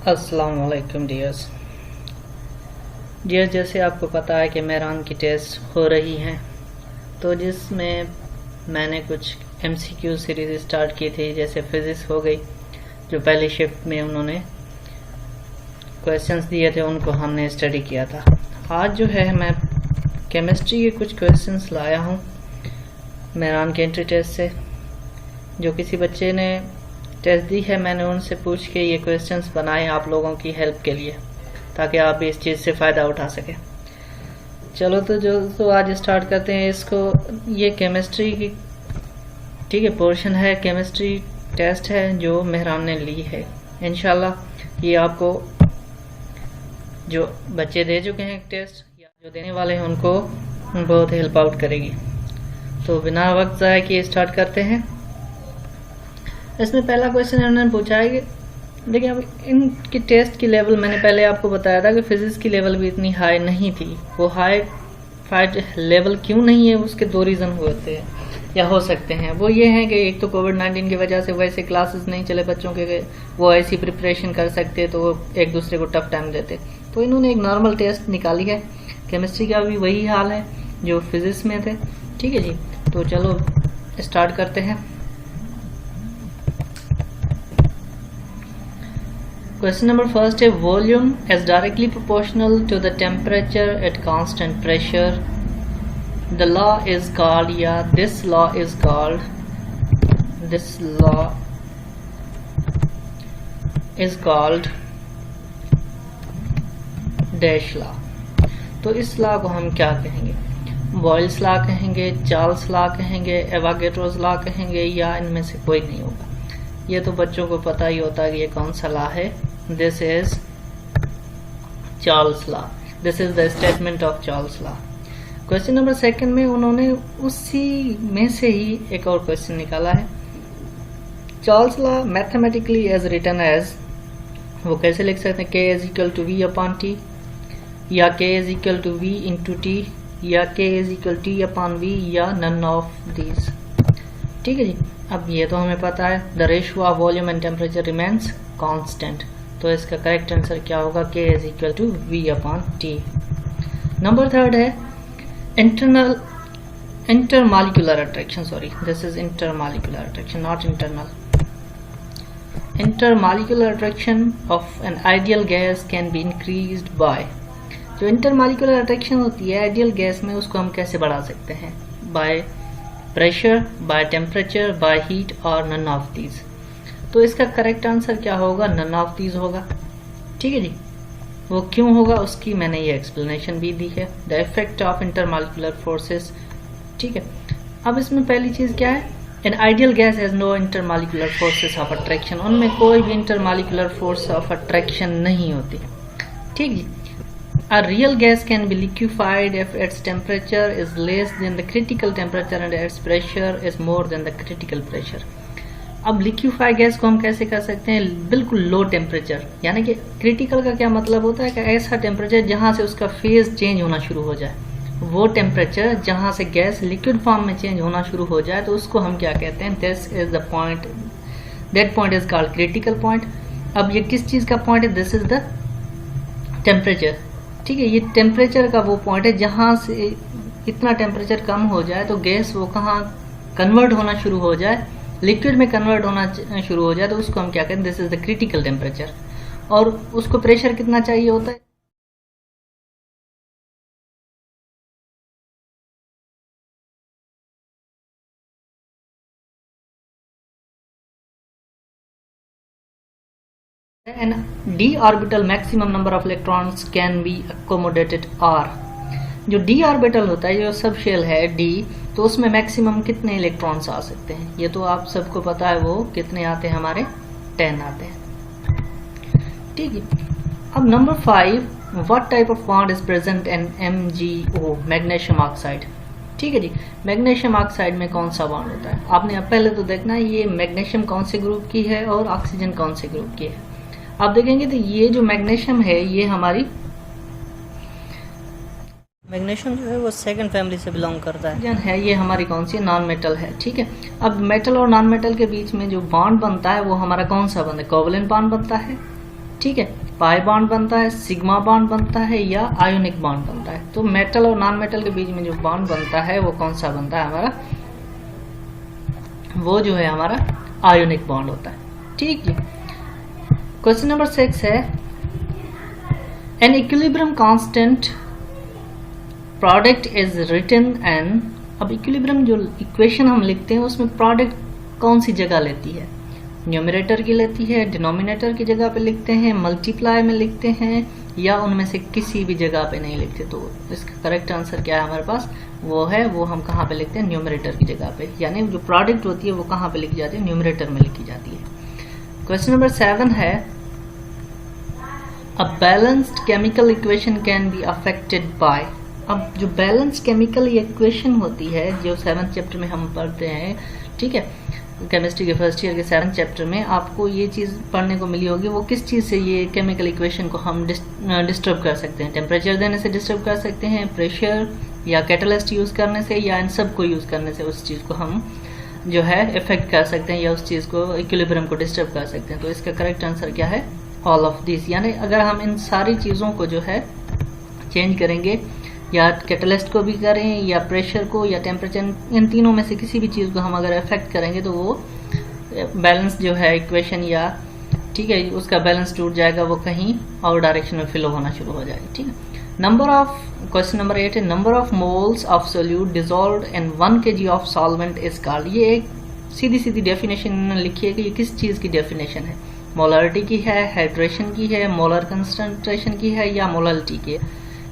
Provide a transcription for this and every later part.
अस्सलाम वालेकुम डियर्स। जैसे आपको पता है कि मेहरान की टेस्ट हो रही हैं, तो जिसमें मैंने कुछ MCQ सीरीज़ स्टार्ट की थी। जैसे फिज़िक्स हो गई, जो पहली शिफ्ट में उन्होंने क्वेश्चंस दिए थे उनको हमने स्टडी किया था। आज जो है मैं केमिस्ट्री के कुछ क्वेश्चंस लाया हूँ मेहरान के एंट्री टेस्ट से। जो किसी बच्चे ने टेस्ट दी है, मैंने उनसे पूछ के ये क्वेश्चंस बनाए आप लोगों की हेल्प के लिए, ताकि आप भी इस चीज़ से फ़ायदा उठा सकें। चलो तो आज स्टार्ट करते हैं इसको। ये केमिस्ट्री की ठीक है पोर्शन है, केमिस्ट्री टेस्ट है जो मेहरान ने ली है। इंशाल्लाह ये आपको जो बच्चे दे चुके हैं टेस्ट या जो देने वाले हैं उनको बहुत हेल्प आउट करेगी। तो बिना वक्त ज़ाया किए स्टार्ट करते हैं। इसमें पहला क्वेश्चन इन्होंने पूछा है कि देखिए, अब इनकी टेस्ट की लेवल मैंने पहले आपको बताया था कि फिजिक्स की लेवल भी इतनी हाई नहीं थी। वो हाई लेवल क्यों नहीं है, उसके दो रीज़न होते हैं या हो सकते हैं। वो ये है कि एक तो कोविड-19 की वजह से वैसे क्लासेस नहीं चले बच्चों के, वो ऐसी प्रिपरेशन कर सकते तो वो एक दूसरे को टफ टाइम देते। तो इन्होंने एक नॉर्मल टेस्ट निकाली है। केमिस्ट्री का भी वही हाल है जो फिजिक्स में थे। ठीक है जी, तो चलो स्टार्ट करते हैं। Question number first है volume is directly proportional to the temperature at constant pressure. The law is called, या this law is called, this law is called dash law. तो इस लॉ को हम क्या कहेंगे? बॉयल्स लॉ कहेंगे, चार्ल्स लॉ कहेंगे, एवोगाड्रोस लॉ कहेंगे, या इनमें से कोई नहीं होगा। ये तो बच्चों को पता ही होता है कि ये कौन सा लॉ है। This is Charles law. This is the statement of Charles law. Question number second में उन्होंने उसी में से ही एक और क्वेश्चन निकाला है। Charles law mathematically as written as, वो कैसे लिख सकते हैं? K is equal to V upon T, या K is equal to V into T, या K is equal to T upon V, या none of these। ठीक है जी, अब ये तो हमें पता है the ratio of volume and temperature remains constant. तो इसका करेक्ट आंसर क्या होगा? K is equal to V upon T। Number third है intermolecular attraction, sorry, this is intermolecular attraction, not internal। intermolecular attraction of an ideal gas can be increased by, जो intermolecular attraction होती है ideal gas में, उसको हम कैसे बढ़ा सकते हैं? by pressure, by temperature, by heat और none of these। तो इसका करेक्ट आंसर क्या होगा? नन ऑफ दीज होगा। ठीक है जी, वो क्यों होगा उसकी मैंने ये एक्सप्लेनेशन भी दी है। The effect of intermolecular forces. ठीक है, अब इसमें पहली चीज क्या है? An ideal gas has no intermolecular forces of attraction. उनमें कोई भी इंटरमॉलिक्यूलर फोर्स ऑफ अट्रैक्शन नहीं होती। ठीक जी, A real gas can be liquefied if its temperature is less than the critical temperature and its pressure is more than the critical pressure। अब liquefy gas को हम कैसे कर सकते हैं? बिल्कुल लो टेम्परेचर, यानी कि क्रिटिकल का क्या मतलब होता है कि ऐसा टेम्परेचर जहां से उसका फेज चेंज होना शुरू हो जाए। वो टेम्परेचर जहां से गैस लिक्विड फॉर्म में चेंज होना शुरू हो जाए, तो उसको हम क्या कहते हैं? This is the point, that point is called critical point. अब ये किस चीज का पॉइंट है? This is the temperature. ठीक है, ये टेम्परेचर का वो पॉइंट है जहां से इतना टेम्परेचर कम हो जाए तो गैस वो कहाँ कन्वर्ट होना शुरू हो जाए, लिक्विड में कन्वर्ट होना शुरू हो जाए, तो उसको हम क्या कहते हैं? This is the critical temperature. और उसको प्रेशर कितना चाहिए होता है? And d orbital maximum number of electrons can be accommodated r। जो d ऑर्बिटल होता है, जो सब शेल है d, तो उसमें मैक्सिमम कितने इलेक्ट्रॉन्स आ सकते हैं? ये तो आप सबको पता है, वो कितने आते हैं हमारे? 10 आते हैं। ठीक है, अब number 5, what type of bond is present in MgO, magnesium oxide. ठीक है जी, मैग्नीशियम ऑक्साइड में कौन सा बॉन्ड होता है? आपने पहले तो देखना है ये मैग्नीशियम कौन से ग्रुप की है और ऑक्सीजन कौन से ग्रुप की है। आप देखेंगे तो ये जो मैग्नीशियम है, ये हमारी मैग्नीशियम जो है वो सेकंड फैमिली से बिलोंग करता है। ये हमारी कौन सी? नॉन मेटल है। ठीक है, अब मेटल और नॉन मेटल के बीच में जो बॉन्ड बनता है वो हमारा कौन सा बनता है? कोवलेंट बॉन्ड बनता है। ठीक है, पाई बॉन्ड बनता है, सिग्मा बॉन्ड बनता है या आयोनिक बॉन्ड बनता है। तो मेटल और नॉन मेटल के बीच में जो बॉन्ड बनता है वो कौन सा बनता है हमारा, वो जो है हमारा आयोनिक बॉन्ड होता है। ठीक है, क्वेश्चन नंबर 6 है an equilibrium constant product is written and. अब इक्विलिब्रियम जो इक्वेशन हम लिखते हैं उसमें प्रोडक्ट कौन सी जगह लेती है, न्यूमरेटर की लेती है, डिनोमिनेटर की जगह पे लिखते हैं, मल्टीप्लाई में लिखते हैं या उनमें से किसी भी जगह पे नहीं लिखते। तो इसका करेक्ट आंसर क्या है हमारे पास, वो हम कहाँ पे लिखते हैं, न्यूमरेटर की जगह पे, यानी जो प्रोडक्ट होती है वो कहाँ पे लिखी जाती है, न्यूमरेटर में लिखी जाती है। क्वेश्चन नंबर 7 है a balanced chemical equation can be affected by. अब जो बैलेंस्ड केमिकल इक्वेशन होती है जो 7th चैप्टर में हम पढ़ते हैं, ठीक है, केमिस्ट्री के फर्स्ट ईयर के 7th चैप्टर में आपको ये चीज पढ़ने को मिली होगी। वो किस चीज से ये केमिकल इक्वेशन को हम डिस्टर्ब कर सकते हैं, टेम्परेचर देने से डिस्टर्ब कर सकते हैं, प्रेशर या कैटलिस्ट यूज करने से, या इन सब को यूज करने से उस चीज को हम जो है इफेक्ट कर सकते हैं या उस चीज को इक्विलिब्रियम को डिस्टर्ब कर सकते हैं। तो इसका करेक्ट आंसर क्या है, ऑल ऑफ दिस। यानी अगर हम इन सारी चीजों को जो है चेंज करेंगे, या कैटलिस्ट को भी करें या प्रेशर को या टेम्परेचर, इन तीनों में से किसी भी चीज को हम अगर इफेक्ट करेंगे तो वो बैलेंस जो है इक्वेशन या ठीक है उसका बैलेंस टूट जाएगा, वो कहीं और डायरेक्शन में फ्लो होना शुरू हो जाएगी। ठीक है, नंबर ऑफ क्वेश्चन नंबर 8 है number of moles of solute dissolved in 1 kg of solvent is called. ये एक सीधी डेफिनेशन लिखी है कि ये किस चीज की डेफिनेशन है, मोलरिटी की है, हाइड्रेशन की है, मोलर कंसंट्रेशन की है या मोलरिटी की है।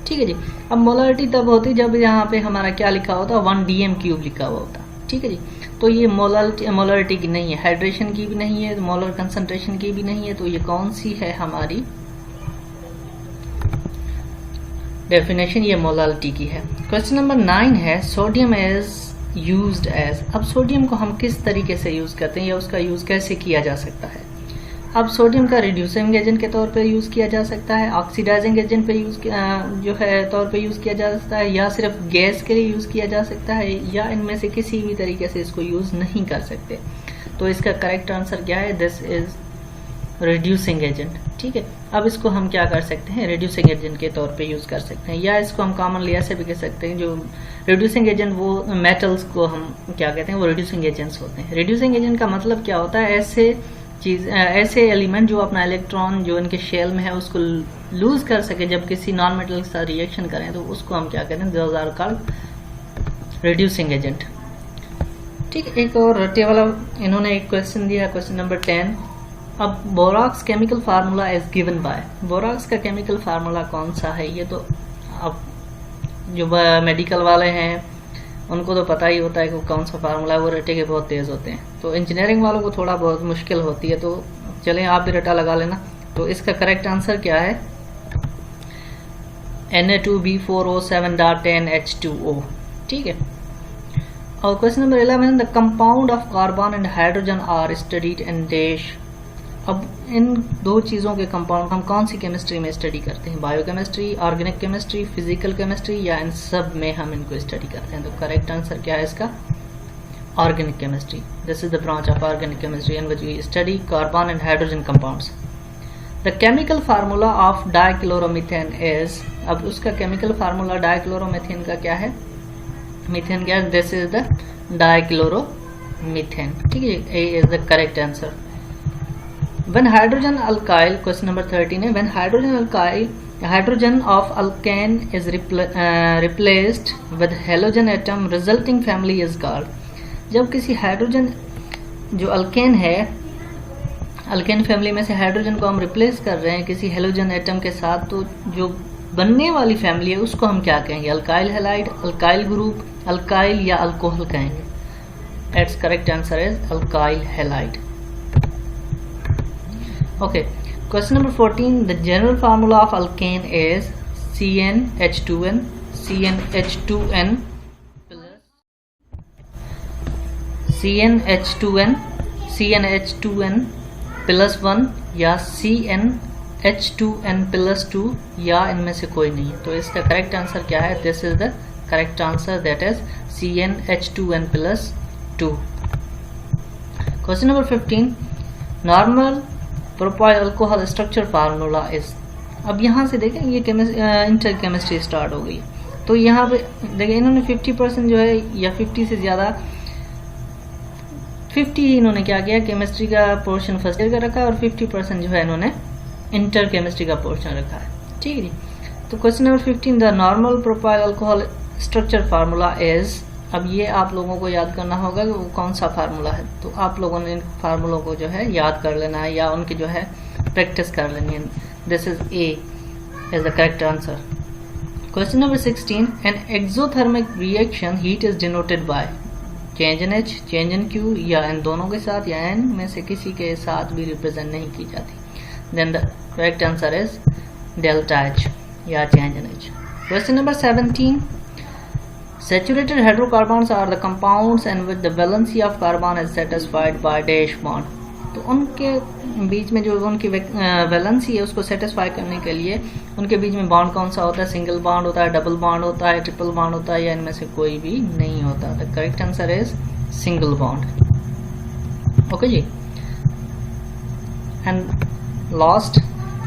ठीक है जी, अब मोलरिटी तब होती जब यहाँ पे हमारा क्या लिखा होता, 1 dm³ लिखा हुआ होता। ठीक है जी, तो ये मोलरिटी की नहीं है, हाइड्रेशन की भी नहीं है, मोलर कंसंट्रेशन की भी नहीं है। तो ये कौन सी है हमारी डेफिनेशन, ये मोलरिटी की है। क्वेश्चन नंबर 9 है सोडियम इज यूज्ड एज। अब सोडियम को हम किस तरीके से यूज करते हैं या उसका यूज कैसे किया जा सकता है। अब सोडियम का रिड्यूसिंग एजेंट के तौर पे यूज किया जा सकता है, ऑक्सीडाइजिंग एजेंट पे यूज जो है तौर पे यूज किया जा सकता है, या सिर्फ गैस के लिए यूज किया जा सकता है, या इनमें से किसी भी तरीके से इसको यूज नहीं कर सकते। तो इसका करेक्ट आंसर क्या है, दिस इज रिड्यूसिंग एजेंट। ठीक है, अब इसको हम क्या कर सकते हैं, रिड्यूसिंग एजेंट के तौर पे यूज कर सकते हैं, या इसको हम कॉमनली ऐसे भी कह सकते हैं जो रिड्यूसिंग एजेंट वो मेटल्स को हम क्या कहते हैं, वो रिड्यूसिंग एजेंट्स होते हैं। रिड्यूसिंग एजेंट का मतलब क्या होता है, ऐसे एलिमेंट जो अपना इलेक्ट्रॉन जो इनके शेल में है उसको लूज कर सके जब किसी नॉन मेटल के साथ रिएक्शन करें, तो उसको हम क्या कहते हैं, those are called reducing agent. ठीक है, एक और रट्टे वाला इन्होंने एक क्वेश्चन दिया, क्वेश्चन नंबर 10। अब borax chemical formula is given by. Borax का केमिकल फार्मूला कौन सा है, ये तो अब जो मेडिकल वाले हैं उनको तो पता ही होता है कि कौन सा फार्मूला है, वो रटे के बहुत तेज होते हैं। तो इंजीनियरिंग वालों को थोड़ा बहुत मुश्किल होती है, तो चलें आप भी रटा लगा लेना। तो इसका करेक्ट आंसर क्या है, Na2B4O7.10H2O। ठीक है, और question number 11, the compound of carbon and hydrogen are studied in dash. अब इन दो चीज़ों के कंपाउंड हम कौन सी केमिस्ट्री में स्टडी करते हैं, biochemistry, organic chemistry, physical chemistry, या इन सब में हम इनको स्टडी करते हैं। तो करेक्ट आंसर क्या है इसका, organic chemistry. This is the branch of organic chemistry in which we study carbon and hydrogen compounds. The chemical formula of dichloromethane is. अब उसका केमिकल फार्मूला डाइक्लोरोमीथेन का क्या है, मीथेन क्या है, दिस इज द डाइक्लोरोमीथेन। ठीक है, A is the correct answer. When hydrogen alkyl, question number 13 है, when hydrogen of alkane is replaced with halogen atom, resulting family is called। जब किसी हाइड्रोजन जो अल्केन है, अल्केन फैमिली में से hydrogen को हम रिप्लेस कर रहे हैं किसी हेलोजन एटम के साथ, तो जो बनने वाली फैमिली है उसको हम क्या कहेंगे, alkyl halide, alkyl group, alkyl या अल्कोहल कहेंगे। It's correct answer is alkyl halide. Okay, question number 14. The general formula of alkane is CnH2n, CnH2n plus 1 या CnH2n plus 2 या इनमें से कोई नहीं है। तो इसका करेक्ट आंसर क्या है, this is the correct answer, that is CnH2n plus 2। Question number 15. Normal propyl alcohol structure formula is. अब यहाँ से देखें ये इंटर केमिस्ट्री स्टार्ट हो गई। तो यहाँ पे देखें इन्होंने 50% जो है या 50 से ज़्यादा 50 ही इन्होंने क्या किया, केमिस्ट्री का पोर्शन फर्स्ट ईयर का रखा है और 50% जो है इन्होंने इंटर केमिस्ट्री का पोर्शन रखा है। ठीक है जी। तो question number 15, the normal propyl alcohol structure formula is. अब ये आप लोगों को याद करना होगा कि वो कौन सा फार्मूला है। तो आप लोगों ने इन फार्मूलों को जो है याद कर लेना है या उनकी जो है प्रैक्टिस कर लेनी है। This is a is the correct answer. Question number 16, an exothermic reaction heat is denoted by. Change in H, change in Q, या इन दोनों के साथ या एन में से किसी के साथ भी रिप्रेजेंट नहीं की जाती। Then the correct answer is delta H या change in H. Question number 17, saturated hydrocarbons are the compounds in which the valency of carbon is satisfied by dash bond। तो उनके बीच में जो उनकी वैलेंसी है उसको सेटिस्फाई करने के लिए उनके बीच में बॉन्ड कौन सा होता है, सिंगल बॉन्ड होता है, डबल बॉन्ड होता है, ट्रिपल बॉन्ड होता है, या इनमें से कोई भी नहीं होता। The correct answer is single bond. Okay जी। And last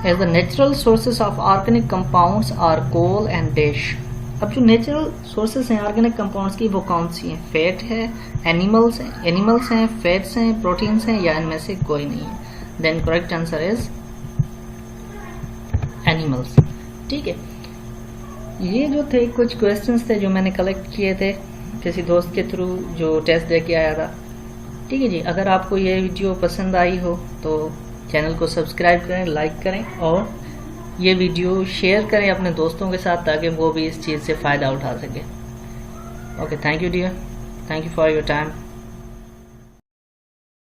is the natural sources of organic compounds are coal and dash. अब जो नेचुरल सोर्सेस हैं ऑर्गेनिक कंपाउंड्स की वो कौन सी हैं? फैट है, एनिमल्स हैं, फैट्स हैं, प्रोटीन्स हैं, या इनमें से कोई नहीं है। Then correct answer is animals. ठीक है, ये जो थे कुछ क्वेश्चंस थे जो मैंने कलेक्ट किए थे किसी दोस्त के थ्रू जो टेस्ट दे के आया था। ठीक है जी। अगर आपको ये वीडियो पसंद आई हो तो चैनल को सब्सक्राइब करें, लाइक करें और ये वीडियो शेयर करें अपने दोस्तों के साथ ताकि वो भी इस चीज़ से फ़ायदा उठा सके। Okay, thank you dear, thank you for your time.